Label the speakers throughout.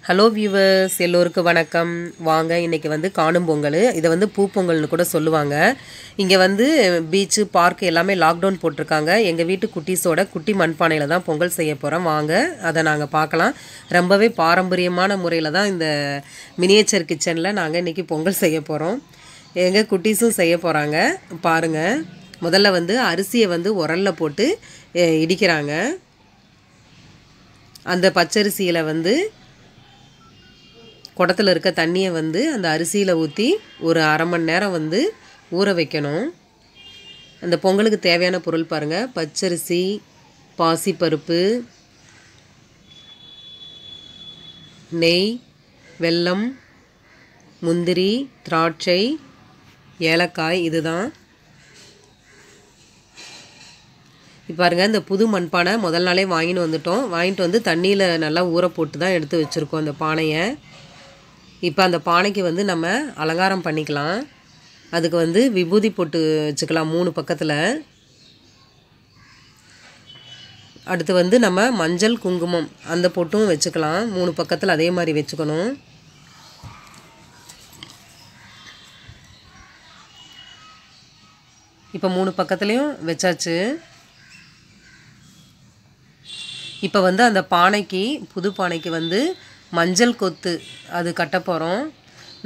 Speaker 1: Hello viewers, எல்லோருக்கும் வணக்கம். வாங்க, இன்றைக்கி வந்து காணும் பொங்கல். இதை வந்து பூ பொங்கல்னு கூட சொல்லுவாங்க. இங்கே வந்து பீச்சு, பார்க் எல்லாமே லாக்டவுன் போட்டிருக்காங்க. எங்கள் வீட்டு குட்டீஸோட குட்டி மண்பானையில் தான் பொங்கல் செய்ய போகிறோம். வாங்க, அதை நாங்கள் பார்க்கலாம். ரொம்பவே பாரம்பரியமான முறையில் தான் இந்த மினியேச்சர் கிச்சனில் நாங்கள் இன்றைக்கி பொங்கல் செய்ய போகிறோம். எங்கள் குட்டீஸும் செய்ய போகிறாங்க. பாருங்கள், முதல்ல வந்து அரிசியை வந்து உரலில் போட்டு இடிக்கிறாங்க. அந்த பச்சரிசியில் வந்து குடத்தில் இருக்க தண்ணியை வந்து அந்த அரிசியில் ஊற்றி ஒரு அரை மணி நேரம் வந்து ஊற வைக்கணும். அந்த பொங்கலுக்கு தேவையான பொருள் பாருங்கள்: பச்சரிசி, பாசிப்பருப்பு, நெய், வெல்லம், முந்திரி, திராட்சை, ஏலக்காய். இதுதான். இப்போ பாருங்கள், இந்த புது மண்பானை முதல் நாளே வாங்கிட்டு வந்து தண்ணியில் நல்லா ஊற போட்டு தான் எடுத்து வச்சுருக்கோம் அந்த பானையை. இப்போ அந்த பானைக்கு வந்து நம்ம அலங்காரம் பண்ணிக்கலாம். அதுக்கு வந்து விபூதி போட்டு வச்சுக்கலாம் 3 பக்கத்தில். அடுத்து வந்து நம்ம மஞ்சள், குங்குமம் அந்த பொட்டும் வச்சுக்கலாம். 3 பக்கத்தில் அதே மாதிரி வச்சுக்கணும். இப்போ 3 பக்கத்துலேயும் வச்சாச்சு. இப்போ வந்து அந்த பானைக்கு, புது பானைக்கு வந்து மஞ்சள் கொத்து அது கட்ட போகிறோம்.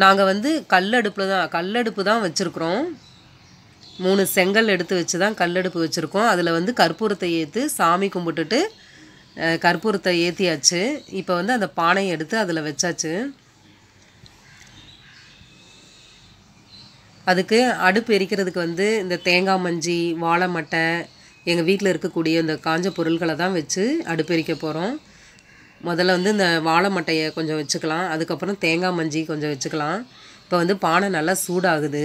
Speaker 1: நாங்கள் வந்து கல்லடுப்பு தான் வச்சுருக்குறோம். 3 செங்கல் எடுத்து வச்சு தான் கல்லடுப்பு வச்சுருக்கோம். அதில் வந்து கற்பூரத்தை ஏற்று சாமி கும்பிட்டுட்டு கற்பூரத்தை ஏற்றியாச்சு. இப்போ வந்து அந்த பானையை எடுத்து அதில் வச்சாச்சு. அதுக்கு அடுப்பு எரிக்கிறதுக்கு வந்து இந்த தேங்காய் மஞ்சி, வாழை மட்டை, எங்கள் வீட்டில் இருக்கக்கூடிய இந்த காஞ்ச பொருள்களை தான் வச்சு அடுப்பு எரிக்க போகிறோம். முதல்ல வந்து இந்த வாழை மட்டையை கொஞ்சம் வச்சுக்கலாம். அதுக்கப்புறம் தேங்காய் மஞ்சி கொஞ்சம் வச்சுக்கலாம். இப்போ வந்து பானை நல்லா சூடாகுது,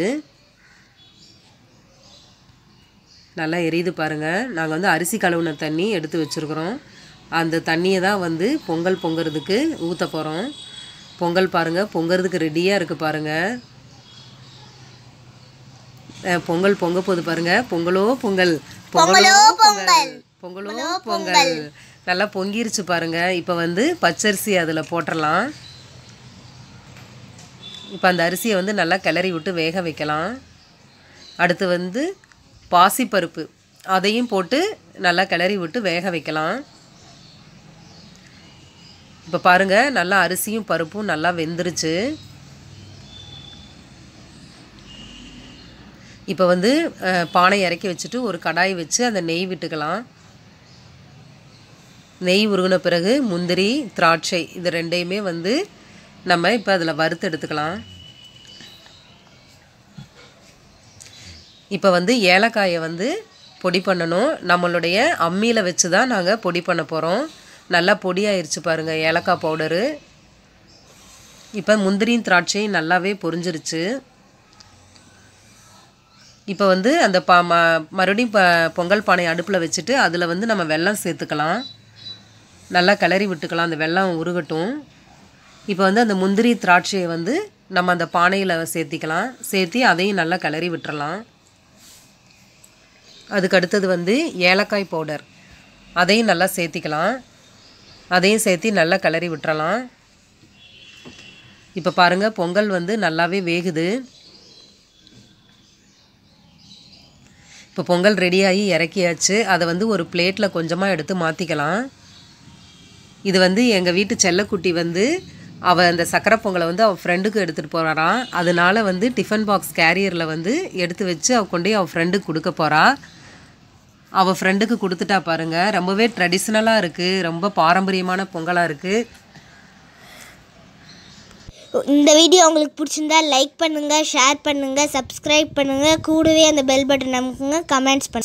Speaker 1: நல்லா எரியுது பாருங்கள். நாங்கள் வந்து அரிசி கழுவுன தண்ணி எடுத்து வச்சுருக்குறோம். அந்த தண்ணியை தான் வந்து பொங்கல் பொங்குறதுக்கு ஊற்ற போகிறோம். பொங்கல் பாருங்கள், பொங்குறதுக்கு ரெடியாக இருக்குது பாருங்கள். பொங்கல் பொங்க போகுது பாருங்கள். பொங்கலோ பொங்கல், பொங்கலோ பொங்கல், பொங்கலோ பொங்கல். நல்லா பொங்கிருச்சு பாருங்கள். இப்போ வந்து பச்சரிசி அதில் போட்டுடலாம். இப்போ அந்த அரிசியை வந்து நல்லா கிளறி விட்டு வேக வைக்கலாம். அடுத்து வந்து பாசிப்பருப்பு, அதையும் போட்டு நல்லா கிளறி விட்டு வேக வைக்கலாம். இப்போ பாருங்கள், நல்லா அரிசியும் பருப்பும் நல்லா வெந்துருச்சு. இப்போ வந்து பானை இறக்கி வச்சுட்டு ஒரு கடாய் வச்சு அந்த நெய் விட்டுக்கலாம். நெய் உருகின பிறகு முந்திரி, திராட்சை இது ரெண்டையுமே வந்து நம்ம இப்போ அதில் வறுத்து எடுத்துக்கலாம். இப்போ வந்து ஏலக்காயை வந்து பொடி பண்ணணும். நம்மளுடைய அம்மியில் வச்சு தான் நாங்கள் பொடி பண்ண போகிறோம். நல்லா பொடியாயிருச்சு பாருங்கள் ஏலக்காய் பவுடரு. இப்போ முந்திரியும் திராட்சையும் நல்லாவே பொரிஞ்சிருச்சு. இப்போ வந்து அந்த மறுபடியும் பொங்கல் பானை அடுப்பில் வச்சுட்டு அதில் வந்து நம்ம வெல்லம் சேர்த்துக்கலாம். நல்லா கிளறி விட்டுக்கலாம், அந்த வெல்லம் உருகட்டும். இப்போ வந்து அந்த முந்திரி, திராட்சையை வந்து நம்ம அந்த பானையில் சேர்த்திக்கலாம். சேர்த்தி அதையும் நல்லா கிளறி விட்டுறலாம். அதுக்கு அடுத்தது வந்து ஏலக்காய் பவுடர், அதையும் நல்லா சேர்த்திக்கலாம். அதையும் சேர்த்தி நல்லா கிளறி விட்டுறலாம். இப்போ பாருங்கள், பொங்கல் வந்து நல்லாவே வேகுது. இப்போ பொங்கல் ரெடியாகி இறக்கியாச்சு. அதை வந்து ஒரு பிளேட்டில் கொஞ்சமாக எடுத்து மாற்றிக்கலாம். இது வந்து எங்கள் வீட்டு செல்லக்குட்டி வந்து அவள் அந்த சக்கரை பொங்கலை வந்து அவள் ஃப்ரெண்டுக்கு எடுத்துகிட்டு போகிறாராம். அதனால வந்து டிஃபன் பாக்ஸ் கேரியரில் வந்து எடுத்து வச்சு அவள் கொண்டு அவள் ஃப்ரெண்டுக்கு கொடுக்க போகிறா. அவள் ஃப்ரெண்டுக்கு கொடுத்துட்டா பாருங்கள். ரொம்பவே ட்ரெடிஷ்னலாக இருக்குது, ரொம்ப பாரம்பரியமான பொங்கலாக இருக்குது.
Speaker 2: இந்த வீடியோ உங்களுக்கு பிடிச்சிருந்தா லைக் பண்ணுங்கள், ஷேர் பண்ணுங்கள், சப்ஸ்கிரைப் பண்ணுங்கள். கூடவே அந்த பெல் பட்டன் அமுக்குங்க, கமெண்ட்ஸ் பண்ணுங்கள்.